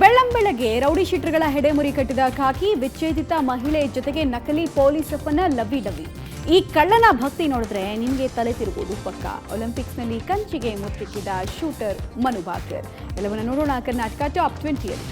ಬೆಳ್ಳಂಬೆಳಗ್ಗೆ rowdy ಶೀಟರ್ಗಳ ಹೆಡೆಮುರಿ ಕಟ್ಟಿದ ಖಾಕಿ ವಿಚ್ಛೇದಿತ ಮಹಿಳೆ ಜೊತೆಗೆ ನಕಲಿ ಪೊಲೀಸಪ್ಪನ ಲವ್ವಿ ಡವ್ವಿ. ಈ ಕಳ್ಳನ ಭಕ್ತಿ ನೋಡಿದ್ರೆ ನಿಮಗೆ ತಲೆ ತಿರುಗುವುದು ಪಕ್ಕ. ಒಲಿಂಪಿಕ್ಸ್ನಲ್ಲಿ ಕಂಚಿಗೆ ಮುತ್ತಿಕ್ಕಿದ ಶೂಟರ್ ಮನು ಭಾಕರ್. ಎಲ್ಲವನ್ನ ನೋಡೋಣ ಕರ್ನಾಟಕ ಟಾಪ್ 20ಯಲ್ಲಿ.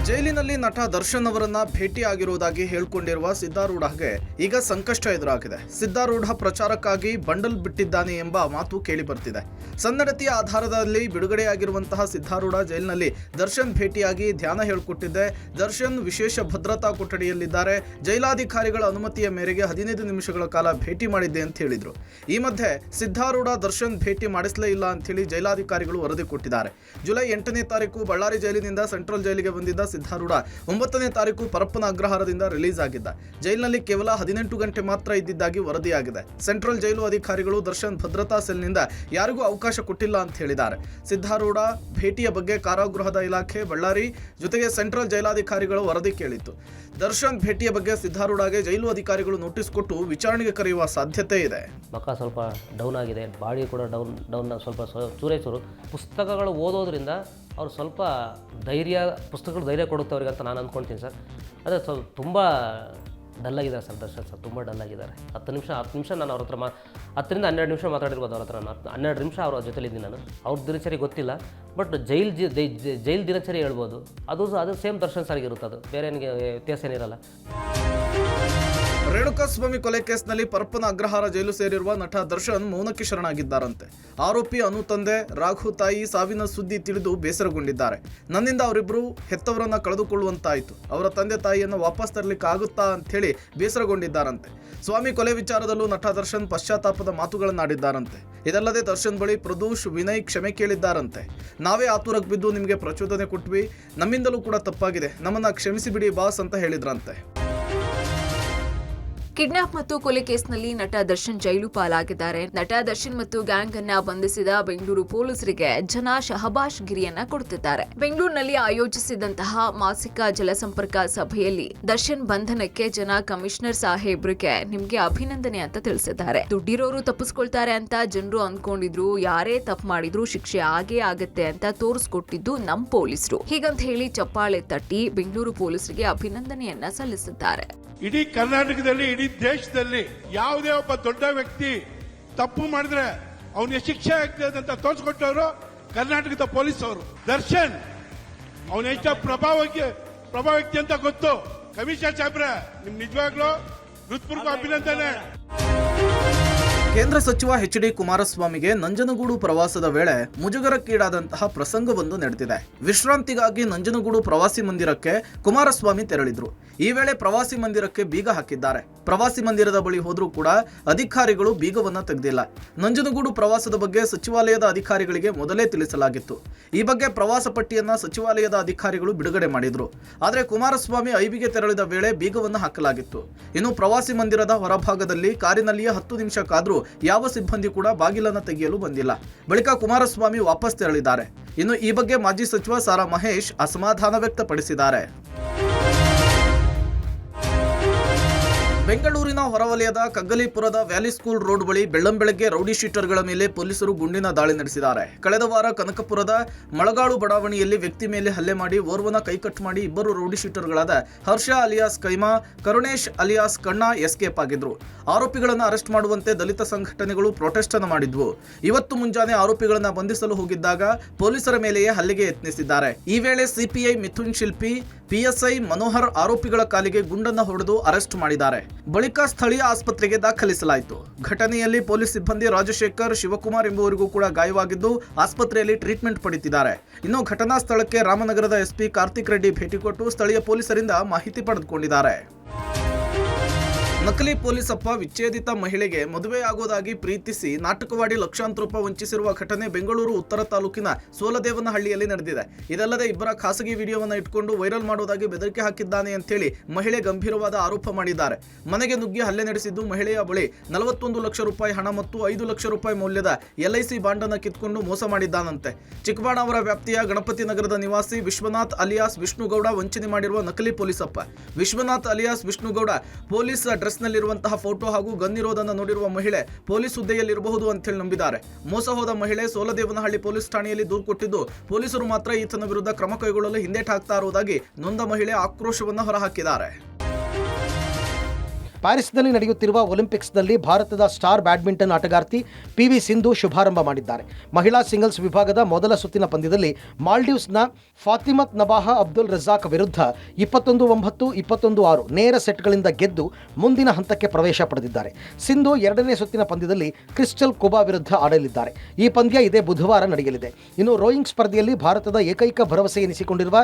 ಜೈಲಿನಲ್ಲಿ ನಟ ದರ್ಶನ್ ಅವರನ್ನ ಭೇಟಿಯಾಗಿರುವುದಾಗಿ ಹೇಳಿಕೊಂಡಿರುವ ಸಿದ್ದಾರೂಢಗೆ ಈಗ ಸಂಕಷ್ಟ ಎದುರಾಗಿದೆ. ಸಿದ್ದಾರೂಢ ಪ್ರಚಾರಕ್ಕಾಗಿ ಬಂಡಲ್ ಬಿಟ್ಟಿದ್ದಾನೆ ಎಂಬ ಮಾತು ಕೇಳಿ ಬರ್ತಿದೆ. ಸನ್ನಡತೆಯ ಆಧಾರದಲ್ಲಿ ಬಿಡುಗಡೆಯಾಗಿರುವಂತಹ ಸಿದ್ದಾರೂಢ ಜೈಲಿನಲ್ಲಿ ದರ್ಶನ್ ಭೇಟಿಯಾಗಿ ಧ್ಯಾನ ಹೇಳಿಕೊಟ್ಟಿದ್ದೆ. ದರ್ಶನ್ ವಿಶೇಷ ಭದ್ರತಾ ಕೊಠಡಿಯಲ್ಲಿದ್ದಾರೆ. ಜೈಲಾಧಿಕಾರಿಗಳ ಅನುಮತಿಯ ಮೇರೆಗೆ 15 ನಿಮಿಷಗಳ ಕಾಲ ಭೇಟಿ ಮಾಡಿದ್ದೆ ಅಂತ ಹೇಳಿದ್ರು. ಈ ಮಧ್ಯೆ ಸಿದ್ದಾರೂಢ ದರ್ಶನ್ ಭೇಟಿ ಮಾಡಿಸಲೇ ಇಲ್ಲ ಅಂತ ಹೇಳಿ ಜೈಲಾಧಿಕಾರಿಗಳು ವರದಿ ಕೊಟ್ಟಿದ್ದಾರೆ. ಜುಲೈ 8ನೇ ತಾರೀಕು ಬಳ್ಳಾರಿ ಜೈಲಿನಿಂದ ಸೆಂಟ್ರಲ್ ಜೈಲಿಗೆ ಬಂದಿದ್ದ ಸಿದ್ದಾರೂಢ 9ನೇ ತಾರೀಕು ಪರಪ್ಪನ ಅಗ್ರಹಾರದಿಂದ ರಿಲೀಸ್ ಆಗಿದ್ದ. ಜೈಲಿನಲ್ಲಿ ಕೇವಲ 18 ಗಂಟೆ ಮಾತ್ರ ಇದ್ದಿದ್ದಾಗಿ ವರದಿಯಾಗಿದೆ. ಸೆಂಟ್ರಲ್ ಜೈಲು ಅಧಿಕಾರಿಗಳು ದರ್ಶನ್ ಭದ್ರತಾ ಸೆಲ್ನಿಂದ ಯಾರಿಗೂ ಅವಕಾಶ ಕೊಟ್ಟಿಲ್ಲ ಅಂತ ಹೇಳಿದ್ದಾರೆ. ಸಿದ್ದಾರೂಢ ಭೇಟಿಯ ಬಗ್ಗೆ ಕಾರಾಗೃಹದ ಇಲಾಖೆ ಬಳ್ಳಾರಿ ಜೊತೆಗೆ ಸೆಂಟ್ರಲ್ ಜೈಲಾಧಿಕಾರಿಗಳು ವರದಿ ಕೇಳಿತ್ತು. ದರ್ಶನ್ ಭೇಟಿಯ ಬಗ್ಗೆ ಸಿದ್ದಾರೂಢಗೆ ಜೈಲು ಅಧಿಕಾರಿಗಳು ನೋಟಿಸ್ ಕೊಟ್ಟು ವಿಚಾರಣೆಗೆ ಕರೆಯುವ ಸಾಧ್ಯತೆ ಇದೆ. ಮುಖ ಸ್ವಲ್ಪ ಡೌನ್ ಆಗಿದೆ, ಬಾಡಿ ಕೂಡ ಡೌನ್ ಸ್ವಲ್ಪ ಚೂರು. ಪುಸ್ತಕಗಳು ಓದೋದ್ರಿಂದ ಅವ್ರು ಸ್ವಲ್ಪ ಪುಸ್ತಕಗಳು ಧೈರ್ಯ ಕೊಡುತ್ತೆ ಅವ್ರಿಗೆ ಅಂತ ನಾನು ಅಂದ್ಕೊಳ್ತೀನಿ ಸರ್. ಅದೇ ತುಂಬ ಡಲ್ಲಾಗಿದ್ದಾರೆ ಸರ್ ದರ್ಶನ್ ಸರ್, ತುಂಬ ಡಲ್ಲಾಗಿದ್ದಾರೆ. 10 ನಿಮಿಷ ನಾನು ಅವ್ರ ಹತ್ರ 10 ರಿಂದ 12 ನಿಮಿಷ ಮಾತಾಡಿರ್ಬೋದು ಅವ್ರ ಹತ್ರ. ನಾನು 12 ನಿಮಿಷ ಅವ್ರ ಜೊತೆಲಿದ್ದೀನಿ ನಾನು. ಅವ್ರ ದಿನಚರಿ ಗೊತ್ತಿಲ್ಲ, ಬಟ್ ಜೈಲ್ ದಿನಚರಿ ಹೇಳ್ಬೋದು. ಅದು ಸೇಮ್ ದರ್ಶನ್ ಸರ್ಗೆ ಇರುತ್ತೆ, ಅದು ಬೇರೆ ಏನಿಗೆ ವ್ಯತ್ಯಾಸ ಏನಿರಲ್ಲ. ರೇಣುಕಾಸ್ವಾಮಿ ಕೊಲೆ ಕೇಸ್ನಲ್ಲಿ ಪರಪ್ಪನ ಅಗ್ರಹಾರ ಜೈಲು ಸೇರಿರುವ ನಟ ದರ್ಶನ್ ಮೌನಕ್ಕೆ ಶರಣಾಗಿದ್ದಾರಂತೆ. ಆರೋಪಿ ಅನು ತಂದೆ ರಾಘು ತಾಯಿ ಸಾವಿನ ಸುದ್ದಿ ತಿಳಿದು ಬೇಸರಗೊಂಡಿದ್ದಾರೆ. ನನ್ನಿಂದ ಅವರಿಬ್ಬರು ಹೆತ್ತವರನ್ನ ಕಳೆದುಕೊಳ್ಳುವಂತಾಯಿತು, ಅವರ ತಂದೆ ತಾಯಿಯನ್ನು ವಾಪಸ್ ತರಲಿಕ್ಕೆ ಆಗುತ್ತಾ ಅಂಥೇಳಿ ಬೇಸರಗೊಂಡಿದ್ದಾರಂತೆ. ಸ್ವಾಮಿ ಕೊಲೆ ವಿಚಾರದಲ್ಲೂ ನಟ ದರ್ಶನ್ ಪಶ್ಚಾತ್ತಾಪದ ಮಾತುಗಳನ್ನಾಡಿದ್ದಾರಂತೆ. ಇದಲ್ಲದೆ ದರ್ಶನ್ ಬಳಿ ಪ್ರದೂಷ್ ವಿನಯ್ ಕ್ಷಮೆ ಕೇಳಿದ್ದಾರಂತೆ. ನಾವೇ ಆತುರಕ್ಕೆ ಬಿದ್ದು ನಿಮಗೆ ಪ್ರಚೋದನೆ ಕೊಟ್ವಿ, ನಮ್ಮಿಂದಲೂ ಕೂಡ ತಪ್ಪಾಗಿದೆ, ನಮ್ಮನ್ನ ಕ್ಷಮಿಸಿಬಿಡಿ ಬಾಸ್ ಅಂತ ಹೇಳಿದ್ರಂತೆ. ಕಿಡ್ನಾಪ್ ಮತ್ತು ಕೊಲೆ ಕೇಸ್ನಲ್ಲಿ ನಟ ದರ್ಶನ್ ಜೈಲು ಪಾಲಾಗಿದ್ದಾರೆ. ನಟ ದರ್ಶನ್ ಮತ್ತು ಗ್ಯಾಂಗ್ ಅನ್ನ ಬಂಧಿಸಿದ ಬೆಂಗಳೂರು ಪೊಲೀಸರಿಗೆ ಜನ ಶಹಬಾಷ್ ಗಿರಿಯನ್ನ ಕೊಡುತ್ತಿದ್ದಾರೆ. ಬೆಂಗಳೂರಿನಲ್ಲಿ ಆಯೋಜಿಸಿದಂತಹ ಮಾಸಿಕ ಜಲಸಂಪರ್ಕ ಸಭೆಯಲ್ಲಿ ದರ್ಶನ್ ಬಂಧನಕ್ಕೆ ಜನ ಕಮಿಷನರ್ ಸಾಹೇಬ್ರಿಗೆ ನಿಮ್ಗೆ ಅಭಿನಂದನೆ ಅಂತ ತಿಳಿಸಿದ್ದಾರೆ. ದುಡ್ಡಿರೋರು ತಪ್ಪಿಸ್ಕೊಳ್ತಾರೆ ಅಂತ ಜನರು ಅಂದ್ಕೊಂಡಿದ್ರು, ಯಾರೇ ತಪ್ಪು ಮಾಡಿದ್ರು ಶಿಕ್ಷೆ ಆಗೇ ಆಗತ್ತೆ ಅಂತ ತೋರಿಸ್ಕೊಟ್ಟಿದ್ದು ನಮ್ ಪೊಲೀಸರು. ಹೀಗಂತ ಹೇಳಿ ಚಪ್ಪಾಳೆ ತಟ್ಟಿ ಬೆಂಗಳೂರು ಪೊಲೀಸರಿಗೆ ಅಭಿನಂದನೆಯನ್ನ ಸಲ್ಲಿಸಿದ್ದಾರೆ. ಇಡೀ ಕರ್ನಾಟಕದಲ್ಲಿ, ಇಡೀ ದೇಶದಲ್ಲಿ ಯಾವುದೇ ಒಬ್ಬ ದೊಡ್ಡ ವ್ಯಕ್ತಿ ತಪ್ಪು ಮಾಡಿದ್ರೆ ಅವನಿಗೆ ಶಿಕ್ಷೆ ಆಗ್ತದೆ ಅಂತ ತೋರಿಸ್ಕೊಟ್ಟವರು ಕರ್ನಾಟಕದ ಪೊಲೀಸ್ ಅವರು. ದರ್ಶನ್ ಅವನ ಎಷ್ಟು ಪ್ರಭಾವ ವ್ಯಕ್ತಿ ಅಂತ ಗೊತ್ತು. ಕಮಿಷನರ್ ಸಾಹೇಬ್ರೆ, ನಿಮ್ ನಿಜವಾಗ್ಲೂ ಹೃತ್ಪೂರ್ವಕ ಅಭಿನಂದನೆ. ಕೇಂದ್ರ ಸಚಿವ ಎಚ್.ಡಿ. ಕುಮಾರಸ್ವಾಮಿಗೆ ನಂಜನಗೂಡು ಪ್ರವಾಸದ ವೇಳೆ ಮುಜುಗರಕ್ಕೀಡಾದಂತಹ ಪ್ರಸಂಗವೊಂದು ನಡೆದಿದೆ. ವಿಶ್ರಾಂತಿಗಾಗಿ ನಂಜನಗೂಡು ಪ್ರವಾಸಿ ಮಂದಿರಕ್ಕೆ ಕುಮಾರಸ್ವಾಮಿ ತೆರಳಿದ್ರು. ಈ ವೇಳೆ ಪ್ರವಾಸಿ ಮಂದಿರಕ್ಕೆ ಬೀಗ ಹಾಕಿದ್ದಾರೆ. ಪ್ರವಾಸಿ ಮಂದಿರದ ಬಳಿ ಹೋದ್ರೂ ಕೂಡ ಅಧಿಕಾರಿಗಳು ಬೀಗವನ್ನ ತೆಗೆದಿಲ್ಲ. ನಂಜನಗೂಡು ಪ್ರವಾಸದ ಬಗ್ಗೆ ಸಚಿವಾಲಯದ ಅಧಿಕಾರಿಗಳಿಗೆ ಮೊದಲೇ ತಿಳಿಸಲಾಗಿತ್ತು. ಈ ಬಗ್ಗೆ ಪ್ರವಾಸ ಪಟ್ಟಿಯನ್ನ ಸಚಿವಾಲಯದ ಅಧಿಕಾರಿಗಳು ಬಿಡುಗಡೆ ಮಾಡಿದ್ರು. ಆದರೆ ಕುಮಾರಸ್ವಾಮಿ ಐಬಿಗೆ ತೆರಳಿದ ವೇಳೆ ಬೀಗವನ್ನು ಹಾಕಲಾಗಿತ್ತು. ಇನ್ನು ಪ್ರವಾಸಿ ಮಂದಿರದ ಹೊರಭಾಗದಲ್ಲಿ ಕಾರಿನಲ್ಲಿಯೇ 10 ನಿಮಿಷ ಕಾದ್ರೂ ಯಾವ ಸಿಬ್ಬಂದಿ ಕೂಡ ಬಾಗಿಲನ್ನು ತೆಗೆಯಲು ಬಂದಿಲ್ಲ. ಬಳಿಕ ಕುಮಾರಸ್ವಾಮಿ ವಾಪಸ್ ತೆರಳಿದ್ದಾರೆ. ಇನ್ನು ಈ ಬಗ್ಗೆ ಮಾಜಿ ಸಚಿವ ಸಾರಾ ಮಹೇಶ್ ಅಸಮಾಧಾನ ವ್ಯಕ್ತಪಡಿಸಿದ್ದಾರೆ. ಬೆಂಗಳೂರಿನ ಹೊರವಲಯದ ಕಗ್ಗಲೀಪುರದ ವ್ಯಾಲಿ ಸ್ಕೂಲ್ ರೋಡ್ ಬಳಿ ಬೆಳ್ಳಂಬೆಳಗ್ಗೆ ರೌಡಿ ಶೀಟರ್ಗಳ ಮೇಲೆ ಪೊಲೀಸರು ಗುಂಡಿನ ದಾಳಿ ನಡೆಸಿದ್ದಾರೆ. ಕಳೆದ ವಾರ ಕನಕಪುರದ ಮಳಗಾಳು ಬಡಾವಣೆಯಲ್ಲಿ ವ್ಯಕ್ತಿ ಮೇಲೆ ಹಲ್ಲೆ ಮಾಡಿ ಓರ್ವನ ಕೈಕಟ್ ಮಾಡಿ ಇಬ್ಬರು ರೌಡಿ ಶೀಟರ್ಗಳಾದ ಹರ್ಷ ಅಲಿಯಾಸ್ ಕೈಮಾ, ಕರುಣೇಶ್ ಅಲಿಯಾಸ್ ಕಣ್ಣ ಎಸ್ಕೇಪ್ ಆಗಿದ್ರು. ಆರೋಪಿಗಳನ್ನು ಅರೆಸ್ಟ್ ಮಾಡುವಂತೆ ದಲಿತ ಸಂಘಟನೆಗಳು ಪ್ರೊಟೆಸ್ಟ್ ಅನ್ನು ಮಾಡಿದ್ವು. ಇವತ್ತು ಮುಂಜಾನೆ ಆರೋಪಿಗಳನ್ನು ಬಂಧಿಸಲು ಹೋಗಿದ್ದಾಗ ಪೊಲೀಸರ ಮೇಲೆಯೇ ಹಲ್ಲೆಗೆ ಯತ್ನಿಸಿದ್ದಾರೆ. ಈ ವೇಳೆ ಸಿಪಿಐ ಮಿಥುನ್ ಶಿಲ್ಪಿ, ಪಿಎಸ್ಐ ಮನೋಹರ್ ಆರೋಪಿಗಳ ಕಾಲಿಗೆ ಗುಂಡನ್ನು ಹೊಡೆದು ಅರೆಸ್ಟ್ ಮಾಡಿದ್ದಾರೆ. ಬಳಿಕ ಸ್ಥಳೀಯ ಆಸ್ಪತ್ರೆಗೆ ದಾಖಲಿಸಲಾಯಿತು. ಘಟನೆಯಲ್ಲಿ ಪೊಲೀಸ್ ಸಿಬ್ಬಂದಿ ರಾಜಶೇಖರ್, ಶಿವಕುಮಾರ್ ಎಂಬುವರಿಗೂ ಕೂಡ ಗಾಯವಾಗಿದ್ದು ಆಸ್ಪತ್ರೆಯಲ್ಲಿ ಟ್ರೀಟ್ಮೆಂಟ್ ಪಡೆದಿದ್ದಾರೆ. ಇನ್ನು ಘಟನಾ ಸ್ಥಳಕ್ಕೆ ರಾಮನಗರದ ಎಸ್ಪಿ ಕಾರ್ತಿಕ್ ರೆಡ್ಡಿ ಭೇಟಿ ಕೊಟ್ಟು ಸ್ಥಳೀಯ ಪೊಲೀಸರಿಂದ ಮಾಹಿತಿ ಪಡೆದುಕೊಂಡಿದ್ದಾರೆ. ನಕಲಿ ಪೊಲೀಸಪ್ಪ ವಿಚ್ಛೇದಿತ ಮಹಿಳೆಗೆ ಮದುವೆಯಾಗುವುದಾಗಿ ಪ್ರೀತಿಸಿ ನಾಟಕವಾಡಿ ಲಕ್ಷಾಂತರ ರೂಪಾಯಿ ವಂಚಿಸಿರುವ ಘಟನೆ ಬೆಂಗಳೂರು ಉತ್ತರ ತಾಲೂಕಿನ ಸೋಲದೇವನಹಳ್ಳಿಯಲ್ಲಿ ನಡೆದಿದೆ. ಇದಲ್ಲದೆ ಇಬ್ಬರ ಖಾಸಗಿ ವಿಡಿಯೋವನ್ನು ಇಟ್ಕೊಂಡು ವೈರಲ್ ಮಾಡುವುದಾಗಿ ಬೆದರಿಕೆ ಹಾಕಿದ್ದಾನೆ ಅಂತೇಳಿ ಮಹಿಳೆ ಗಂಭೀರವಾದ ಆರೋಪ ಮಾಡಿದ್ದಾರೆ. ಮನೆಗೆ ನುಗ್ಗಿ ಹಲ್ಲೆ ನಡೆಸಿದ್ದು ಮಹಿಳೆಯ ಬಳಿ 41 ಲಕ್ಷ ರೂಪಾಯಿ ಹಣ ಮತ್ತು 5 ಲಕ್ಷ ರೂಪಾಯಿ ಮೌಲ್ಯದ LIC ಬಾಂಡ್ ಅನ್ನು ಕಿತ್ಕೊಂಡು ಮೋಸ ಮಾಡಿದ್ದಾನಂತೆ. ಚಿಕ್ಕಬಾಣಾವರ ವ್ಯಾಪ್ತಿಯ ಗಣಪತಿ ನಗರದ ನಿವಾಸಿ ವಿಶ್ವನಾಥ್ ಅಲಿಯಾಸ್ ವಿಷ್ಣುಗೌಡ ವಂಚನೆ ಮಾಡಿರುವ ನಕಲಿ ಪೊಲೀಸಪ್ಪ. Vishwanath alias Vishnugowda police dress ಪರ್ಸ್ನಲ್ಲಿರುವಂತಹ ಫೋಟೋ ಹಾಗೂ ಗನ್ ಇರೋದನ್ನು ನೋಡಿರುವ ಮಹಿಳೆ ಪೊಲೀಸ್ ಹುದ್ದೆಯಲ್ಲಿರಬಹುದು ಅಂತೇಳಿ ನಂಬಿದ್ದಾರೆ. ಮೋಸ ಹೋದ ಮಹಿಳೆ ಸೋಲದೇವನಹಳ್ಳಿ ಪೊಲೀಸ್ ಠಾಣೆಯಲ್ಲಿ ದೂರು ಕೊಟ್ಟಿದ್ದು, ಪೊಲೀಸರು ಮಾತ್ರ ಈತನ ವಿರುದ್ಧ ಕ್ರಮ ಕೈಗೊಳ್ಳಲು ಹಿಂದೇಟು ಹಾಕ್ತಾ ಇರುವುದಾಗಿ ನೊಂದ ಮಹಿಳೆ ಆಕ್ರೋಶವನ್ನು ಹೊರಹಾಕಿದ್ದಾರೆ. ಪ್ಯಾರಿಸ್ನಲ್ಲಿ ನಡೆಯುತ್ತಿರುವ ಒಲಿಂಪಿಕ್ಸ್ನಲ್ಲಿ ಭಾರತದ ಸ್ಟಾರ್ ಬ್ಯಾಡ್ಮಿಂಟನ್ ಆಟಗಾರ್ತಿ PV ಸಿಂಧು ಶುಭಾರಂಭ ಮಾಡಿದ್ದಾರೆ. ಮಹಿಳಾ ಸಿಂಗಲ್ಸ್ ವಿಭಾಗದ ಮೊದಲ ಸುತ್ತಿನ ಪಂದ್ಯದಲ್ಲಿ ಮಾಲ್ಡೀವ್ಸ್ನ ಫಾತಿಮತ್ ನಬಾಹ ಅಬ್ದುಲ್ ರಜಾಕ್ ವಿರುದ್ಧ 21-9, 21-6 ನೇರ ಸೆಟ್ಗಳಿಂದ ಗೆದ್ದು ಮುಂದಿನ ಹಂತಕ್ಕೆ ಪ್ರವೇಶ ಪಡೆದಿದ್ದಾರೆ. ಸಿಂಧು ಎರಡನೇ ಸುತ್ತಿನ ಪಂದ್ಯದಲ್ಲಿ ಕ್ರಿಸ್ಟಲ್ ಕುಬಾ ವಿರುದ್ಧ ಆಡಲಿದ್ದಾರೆ. ಈ ಪಂದ್ಯ ಇದೇ ಬುಧವಾರ ನಡೆಯಲಿದೆ. ಇನ್ನು ರೋಯಿಂಗ್ ಸ್ಪರ್ಧೆಯಲ್ಲಿ ಭಾರತದ ಏಕೈಕ ಭರವಸೆ ಎನಿಸಿಕೊಂಡಿರುವ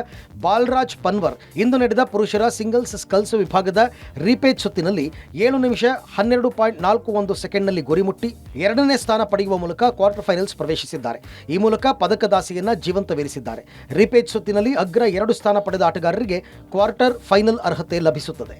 ಬಾಲ್ರಾಜ್ ಪನ್ವರ್ ಇಂದು ನಡೆದ ಪುರುಷರ ಸಿಂಗಲ್ಸ್ ಸ್ಕಲ್ಸ್ ವಿಭಾಗದ ರೀಪೇಜ್ ಸುತ್ತಿನಲ್ಲಿ 7 ನಿಮಿಷ 12.41 ಸೆಕೆಂಡ್ನಲ್ಲಿ ಗುರಿ ಮುಟ್ಟಿ ಎರಡನೇ ಸ್ಥಾನ ಪಡೆಯುವ ಮೂಲಕ ಕ್ವಾರ್ಟರ್ ಫೈನಲ್ಸ್ ಪ್ರವೇಶಿಸಿದ್ದಾರೆ. ಈ ಮೂಲಕ ಪದಕದಾಸೆಯನ್ನು ಜೀವಂತವೇರಿಸಿದ್ದಾರೆ. ರೀಪೇಜ್ ಸುತ್ತಿನಲ್ಲಿ ಅಗ್ರ 2 ಸ್ಥಾನ ಪಡೆದ ಆಟಗಾರರಿಗೆ ಕ್ವಾರ್ಟರ್ ಫೈನಲ್ ಅರ್ಹತೆ ಲಭಿಸುತ್ತದೆ.